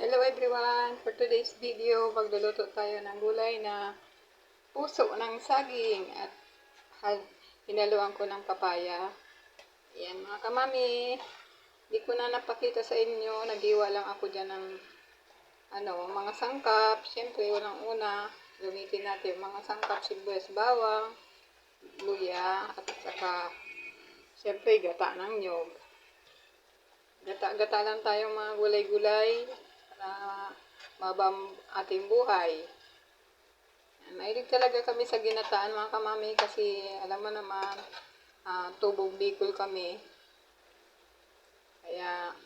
Hello everyone! For today's video, magluluto tayo ng gulay na puso ng saging at hinaluan ko ng papaya. Ayan mga kamami, di ko na napakita sa inyo, naghiwa lang ako dyan ng mga sangkap. Siyempre, unang-una, gamitin natin mga sangkap, sibuyas, bawang, luya, at saka siyempre gata ng nyog. Gata-gata lang tayong mga gulay-gulay na mabam ating buhay. Mahilig talaga kami sa ginataan mga kamami kasi alam mo naman, tubong Bicol kami. Kaya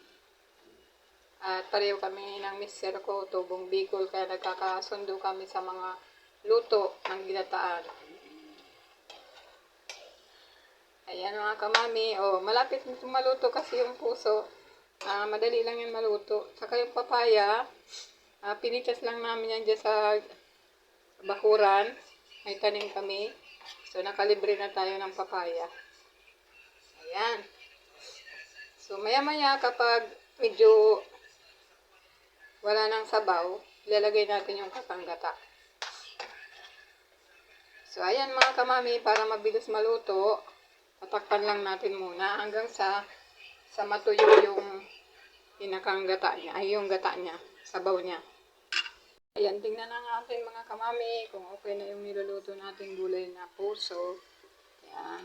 pareho kami ng mister ko, tubong Bicol, kaya nagkakasundo kami sa mga luto ng ginataan. Ayan mga kamami, malapit maluto kasi yung puso. Madali lang yan maluto. Saka yung papaya, pinitas lang namin yan dyan sa bakuran. May tanim kami. So, nakalibre na tayo ng papaya. Ayan. So, maya-maya kapag medyo wala nang sabaw, ilalagay natin yung katanggata. So, ayan mga kamami, para mabilis maluto, tatakpan lang natin muna hanggang sa matuyo yung pinakang gata niya, ay yung gata niya, sabaw niya. Ayan, tingnan na natin mga kamami kung okay na yung niluluto natin gulay na puso. Ayan.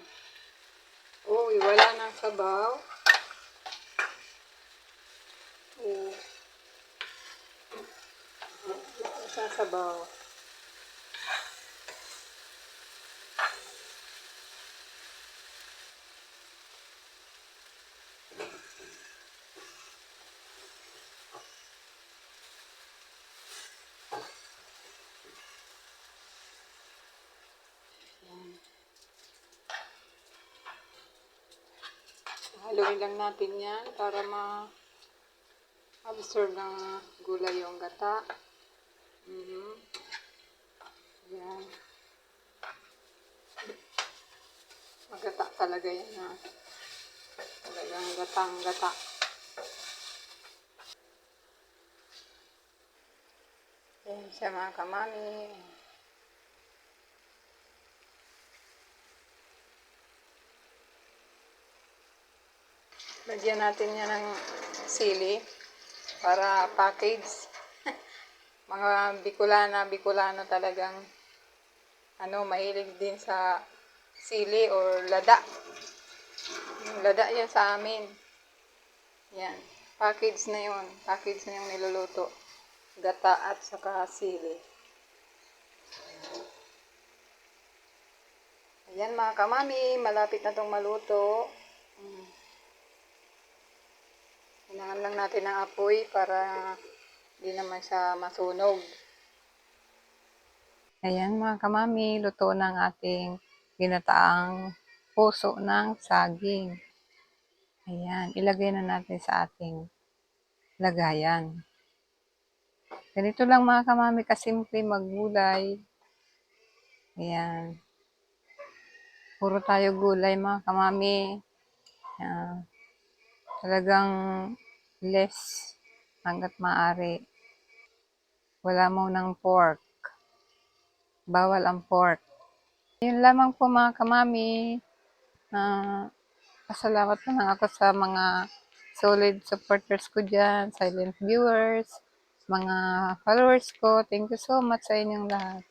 Wala nang sabaw. Sa sabaw. Haluin lang natin yan para ma-absorb ng gulay yung gata. Yan. Magata talaga yan ha. Talagang gatang-gata. Yan siya mga kamami. Lagyan natin yan ng sili para package. Mga Bicolana talagang mahilig din sa sili or lada. Yung lada yan sa amin. Yan. Package na yun. Package na yung niluluto. Gata at saka sili. Ayan mga kamami, malapit na itong maluto. Hinangan lang natin ng apoy para hindi naman siya masunog. Ayan mga kamami, luto ng ating ginataang puso ng saging. Ayan, ilagay na natin sa ating lagayan. Ganito lang mga kamami, kasimple maggulay. Ayan. Puro tayo gulay mga kamami. Ayan. Talagang less hanggat maaari. Wala mo ng pork. Bawal ang pork. Yun lamang po mga kamami. Pasalamat na lang ako sa mga solid supporters ko dyan, silent viewers, mga followers ko. Thank you so much sa inyong lahat.